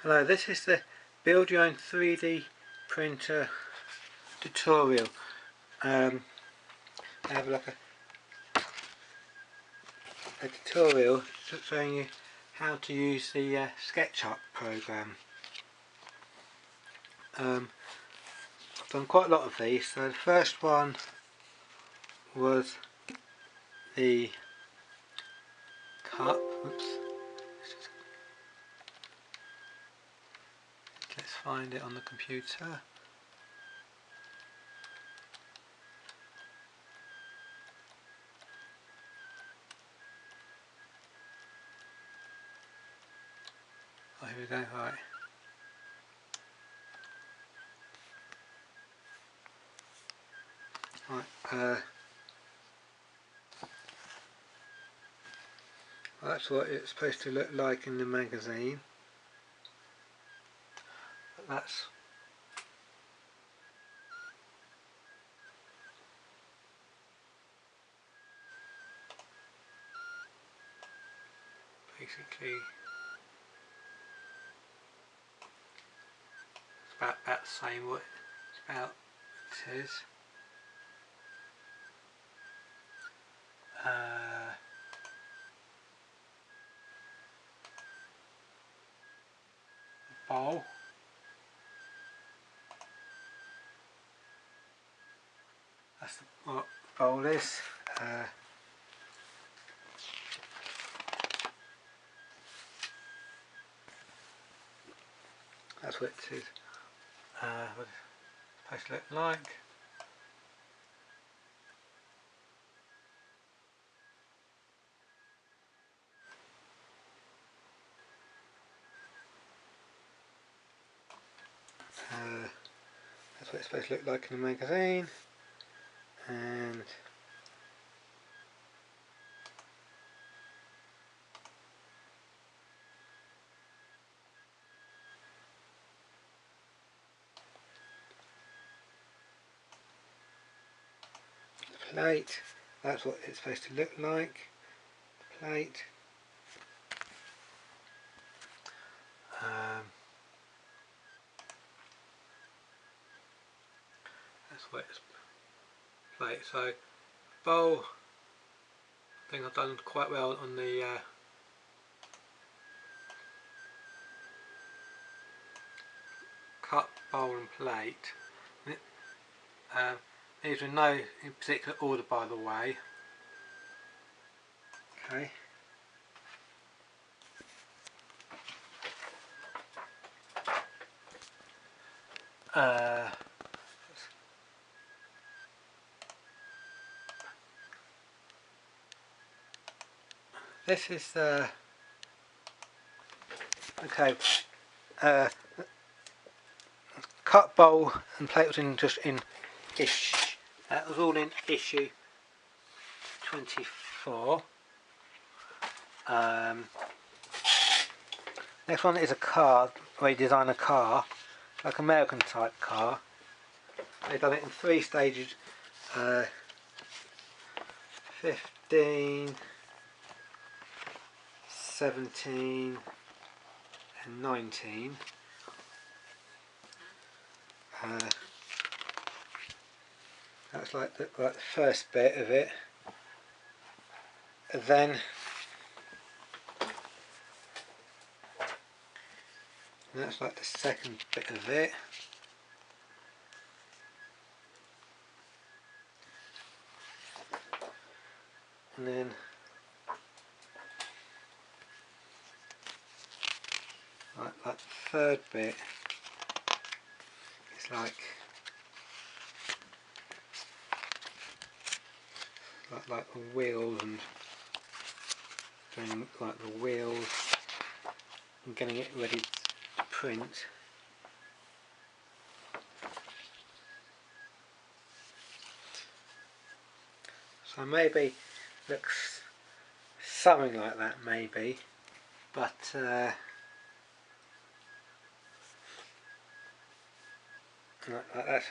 Hello, this is the Build Your Own 3D Printer tutorial. I have like a tutorial showing you how to use the SketchUp program. I've done quite a lot of these. So the first one was the cup. Oops. Let's find it on the computer. Oh, here we go, right. Right, that's what it's supposed to look like in the magazine. But that's basically about the same what it's about it is. Bowl. That's what the bowl is. That's what it is. What it's supposed to look like. That's what it's supposed to look like in the magazine. And the plate, that's what it's supposed to look like. The plate. That's what it's plate. So bowl, I think I've done quite well on the cup, bowl and plate. These are in no in particular order, by the way. Okay. This is the cup, bowl and plate was in that was all in issue 24. Next one is a car, where you design a car, like American type car. They've done it in 3 stages, 15, 17 and 19. That's like the first bit of it, and then that's like the second bit of it, and then like the third bit is like the wheels, and doing like the wheels and getting it ready to print. So maybe looks something like that, maybe, but like that.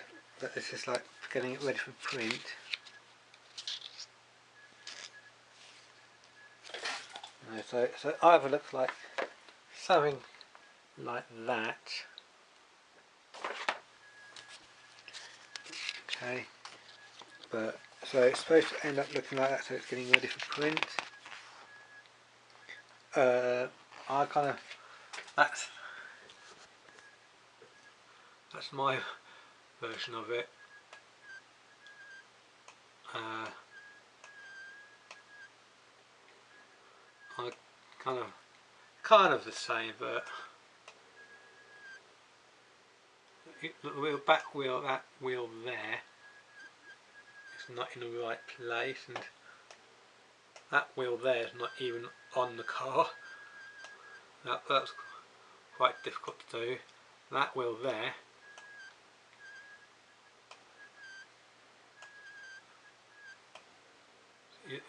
This is like getting it ready for print. So either looks like something like that. Okay, but so it's supposed to end up looking like that, so it's getting ready for print. I kind of that's my version of it. I kind of the same, but the wheel, back wheel, that wheel there is not in the right place, and that wheel there is not even on the car. That's quite difficult to do. That wheel there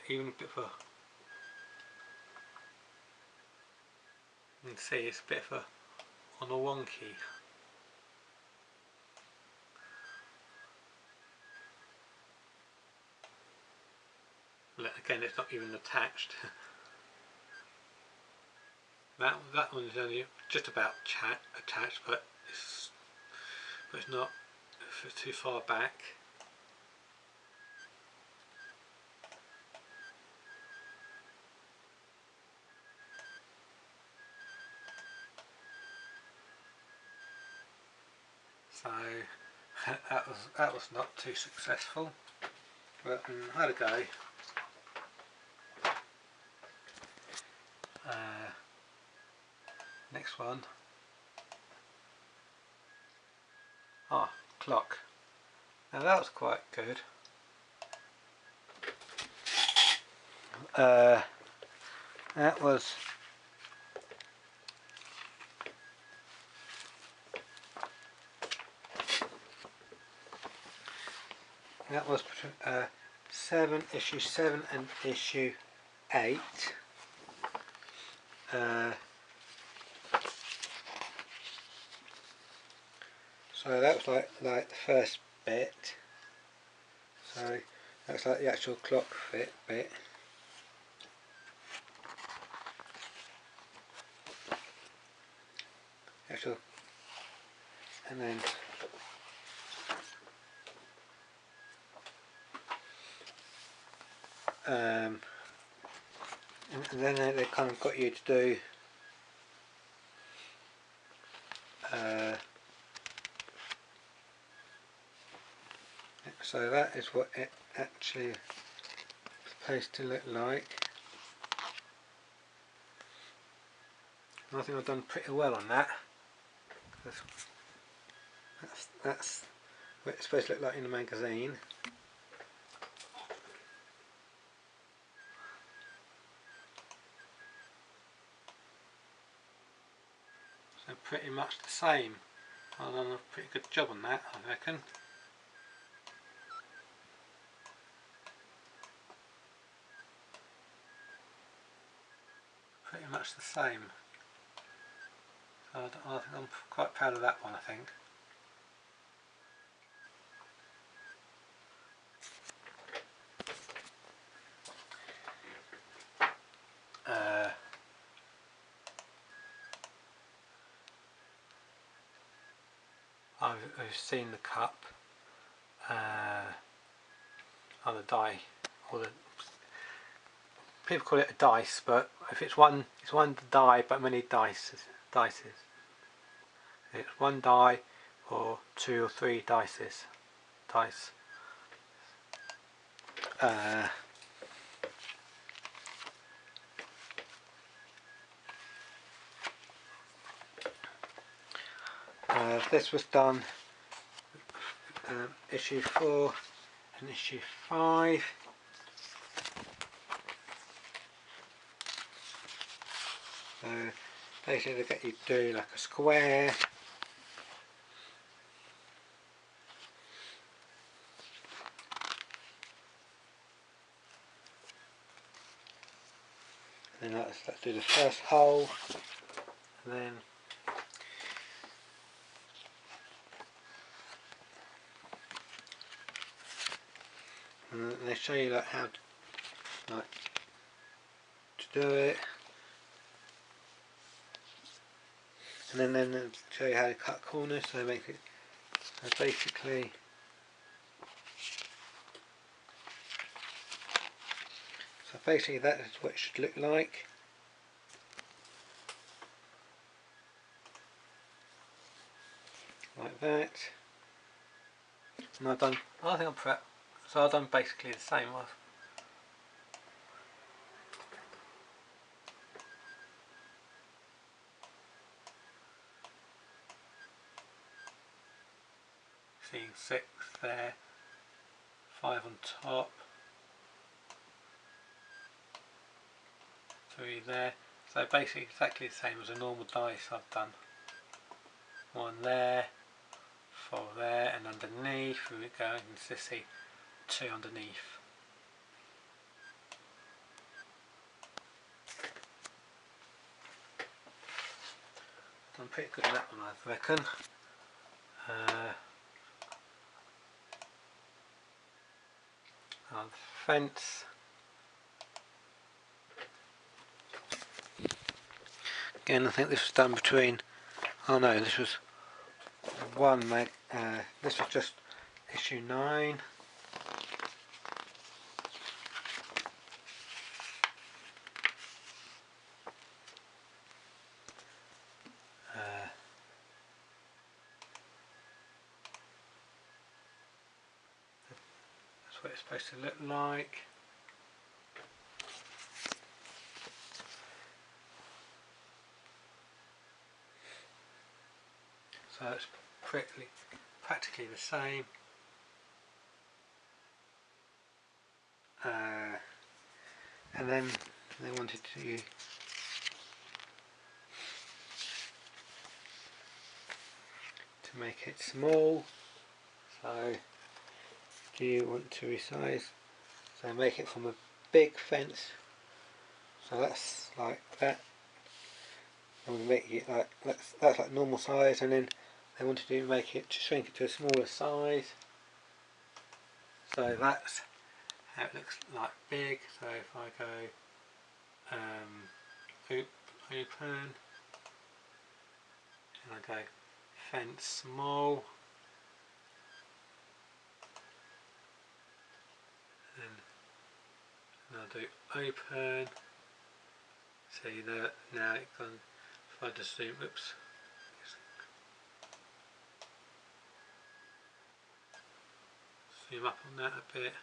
even a bit of a, you can see it's a bit of a on a wonky. Again, it's not even attached. that one's only just about attached, but it's not too far back. So that was not too successful, but I had a go. Next one. Clock. Now that was quite good. That was issue 7 and issue 8. So that was like the first bit. So that's like the actual clock fit bit. And then and then they kind of got you to do so that is what it actually is supposed to look like. And I think I've done pretty well on that. That's what it's supposed to look like in a magazine. So pretty much the same. I've done a pretty good job on that, I reckon. Pretty much the same. So I think I'm quite proud of that one, I think. I've seen the cup, on the die, or the people call it a dice, but if it's one die, but many dices. It's one die or 2 or 3 dice. This was done issue 4 and issue 5. So basically they get you to do like a square, and then let's do the first hole, and then they show you like how to do it. and then I'll show you how to cut corners. So make it, so basically that is what it should look like. Like that. And I've done, I think I've done basically the same. Seeing 6 there, 5 on top, 3 there. So basically exactly the same as a normal dice I've done. 1 there, 4 there, and underneath we go, and just see 2 underneath. I'm pretty good at that one, I reckon. The fence. Again, I think this was done between. Oh no, this was this was just issue 9. That's what it's supposed to look like. So it's practically the same. And then they wanted to make it small. So do you want to resize? So make it from a big fence. So that's like that. And we make it like that's like normal size, and then they wanted to make it to shrink it to a smaller size. So that's how it looks like big. So if I go open, and I go fence small, and I'll do open. See that now it can. If I just zoom, oops. Zoom up on that a bit.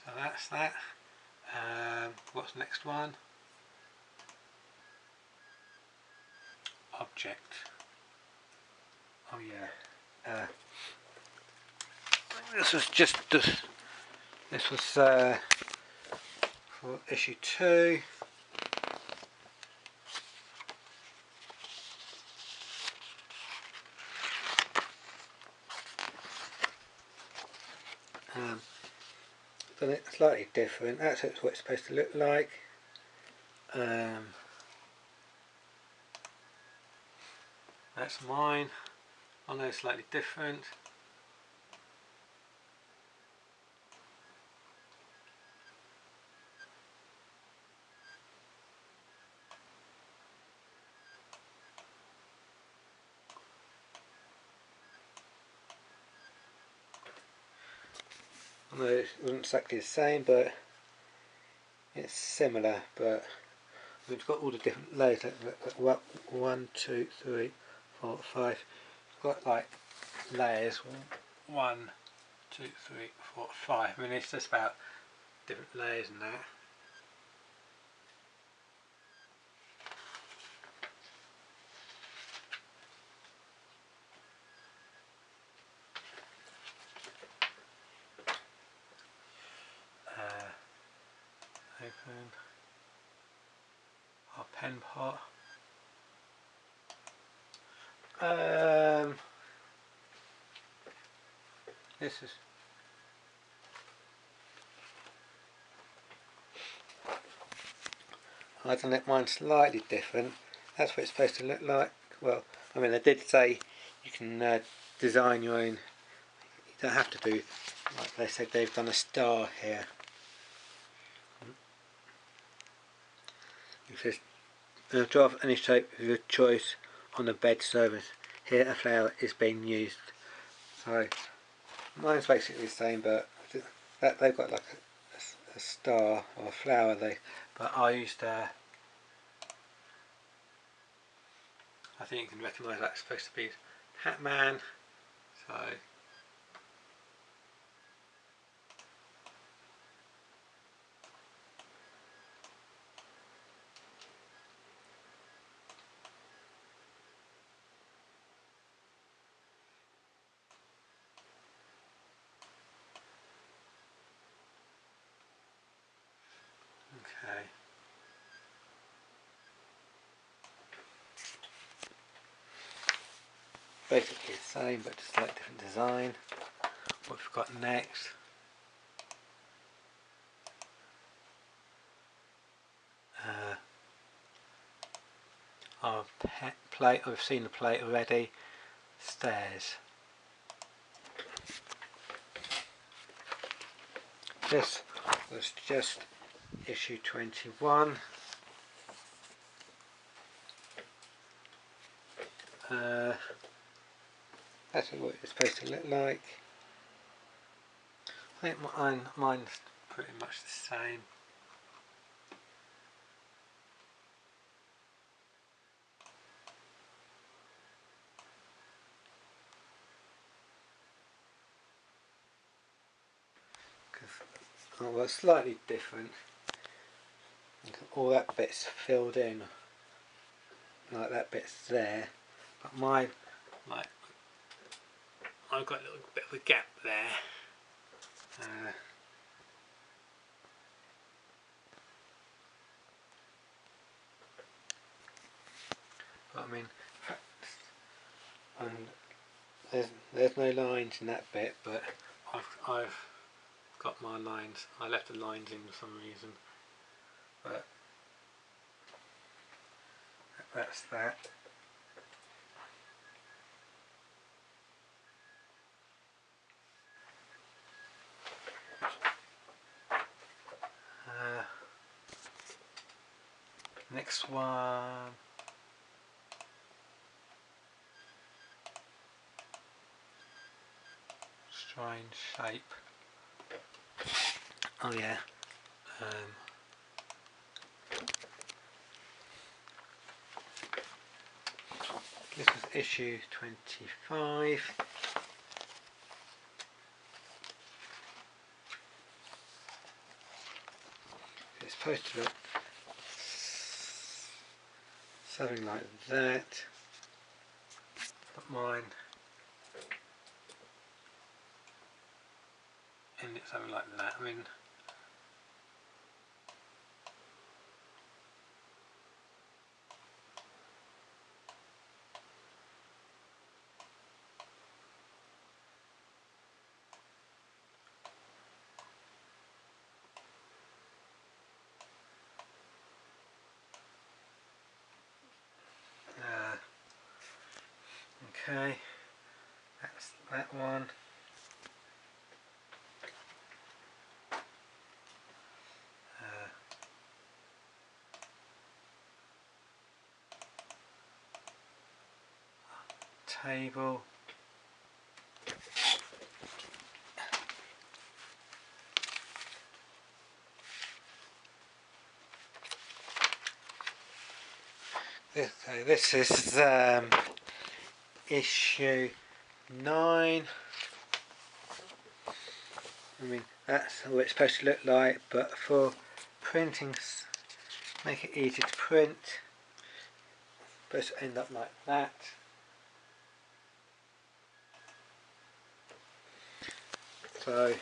So that's that. What's the next one? Object. Oh yeah. This was this was for issue 2. Done it slightly different. That's what it's supposed to look like. That's mine. I know it's slightly different. I know it wasn't exactly the same, but it's similar. But we've got all the different layers. Like 1, 2, 3, 4, 5. It's got like layers. 1, 2, 3, 4, 5. I mean, it's just about different layers and that. Open our pen pot. This is I've done it mine slightly different. that's what it's supposed to look like. Well, I mean, they did say you can design your own. You don't have to do, like they said, they've done a star here. It says, draw off any shape of your choice on the bed surface. Here a flower is being used. So mine's basically the same, but that they've got like a star or a flower. But I used I think you can recognise that's supposed to be Hat-Man. So okay. Basically the same, but just like different design. What we've got next. Our pet plate. I've seen the plate already. Stairs. This was just issue 21. That's what it's supposed to look like. I think mine's pretty much the same. Well, it's slightly different. All that bit's filled in, like that bit's there, but mine, like, I've got a little bit of a gap there. But I mean, and there's no lines in that bit, but I've got my lines. I left the lines in for some reason, but that's that. Next one. Strange shape. Oh yeah. This was issue 25. It's supposed to look something like that, but mine ended something like that. I mean, okay, that's that one. Table. This is issue 9. I mean, that's what it's supposed to look like, but for printing, make it easy to print, it's supposed to end up like that. So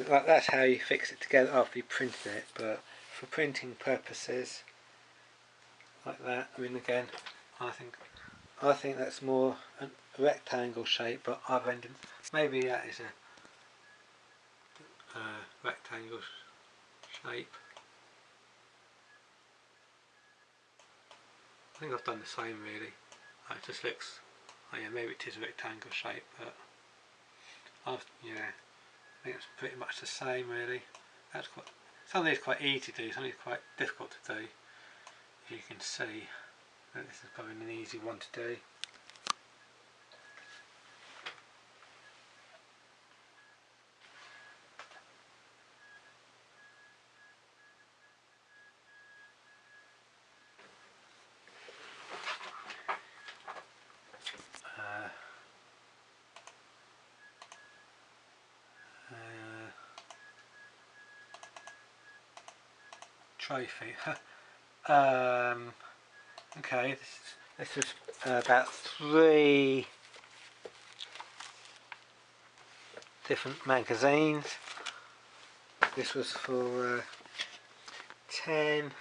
that's how you fix it together after you printed it, but for printing purposes, like that. I mean, again, I think that's more a rectangle shape, but I've ended, maybe that is a rectangle shape. think I've done the same really. It just looks, oh yeah, maybe it is a rectangle shape, but yeah, I think it's pretty much the same really. That's quite, some of these are quite easy to do, some of these are quite difficult to do. As you can see, this is probably an easy one to do. Trophy. Okay, this is about 3 different magazines. This was for 10,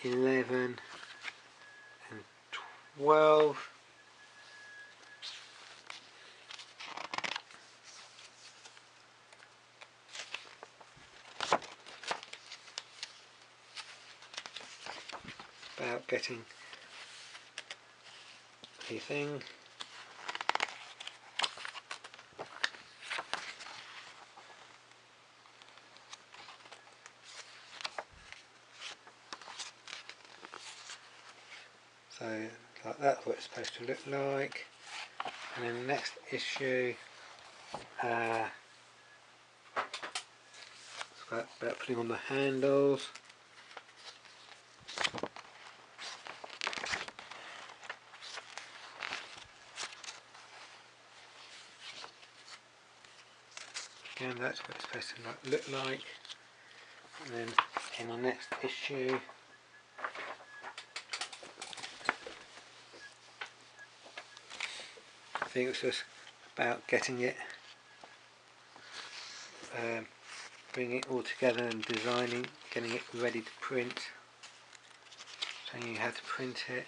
11 and 12. About getting a thing. So like that's what it's supposed to look like. And then the next issue it's about putting on the handles. Again, that's what it's supposed to look like. And then in the next issue, I think it's just about getting it, bringing it all together and designing, getting it ready to print, showing you how to print it.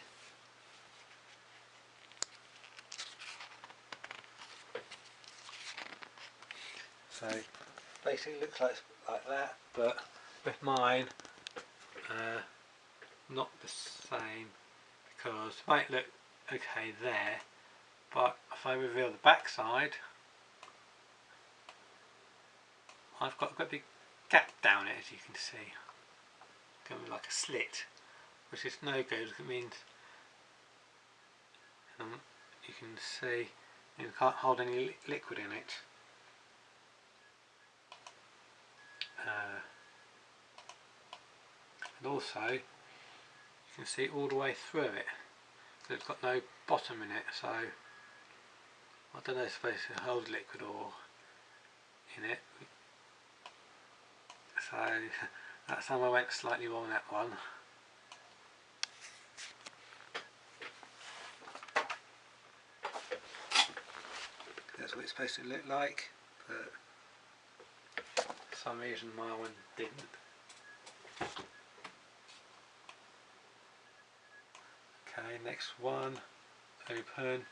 So basically it looks like that, but with mine not the same, because it might look okay there, but if I reveal the back side, I've got a big gap down it, as you can see, going like a slit, which is no good. It means you can see you can't hold any liquid in it. And also you can see all the way through it, so it's got no bottom in it, so I don't know if it's supposed to hold liquid or in it. So that's how I went slightly wrong that one. That's what it's supposed to look like, but for some reason my one didn't. Okay, next one, open.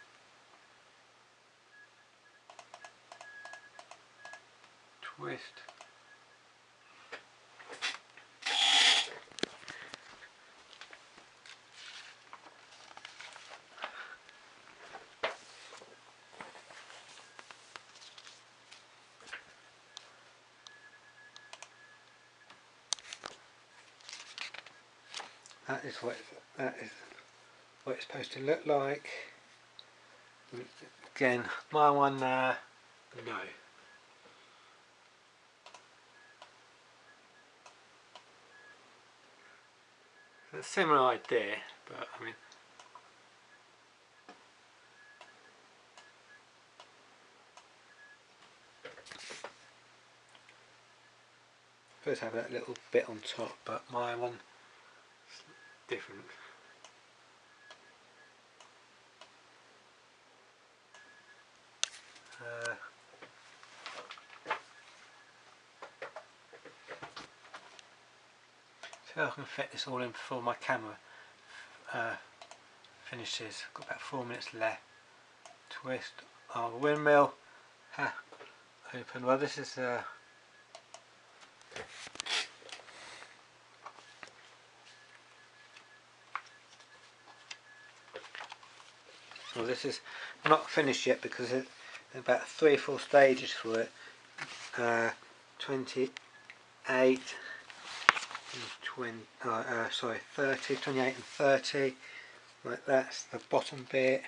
Twist. That is what it's supposed to look like. Again, my one no. It's a similar idea, but I mean, first have that little bit on top, but my one is different. See how I can fit this all in before my camera finishes. I've got about 4 minutes left. Twist our windmill. Open. Well, this is So this is not finished yet because there's about 3 or 4 stages for it. 28 and 30, 28 and 30. Like that's the bottom bit.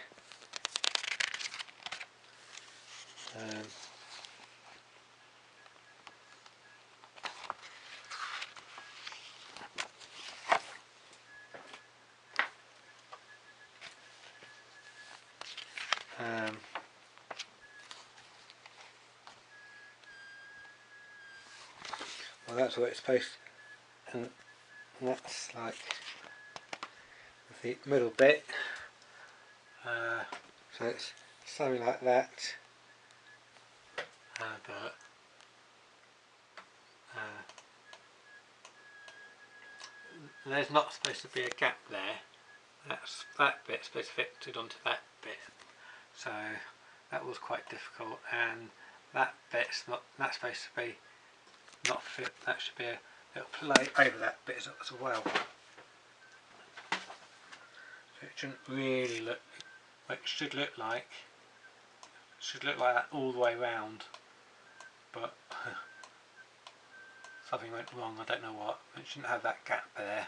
Well, that's what it's supposed to, and that's like the middle bit. So it's something like that. But there's not supposed to be a gap there. That bit's supposed to fit onto that bit. So that was quite difficult, and that bit's not. That's supposed to be not fit. That should be a little plate over that bit as well. So it shouldn't really look. It should look like that all the way round, but something went wrong. I don't know what. It shouldn't have that gap there.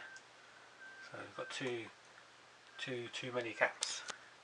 So we've got too many gaps.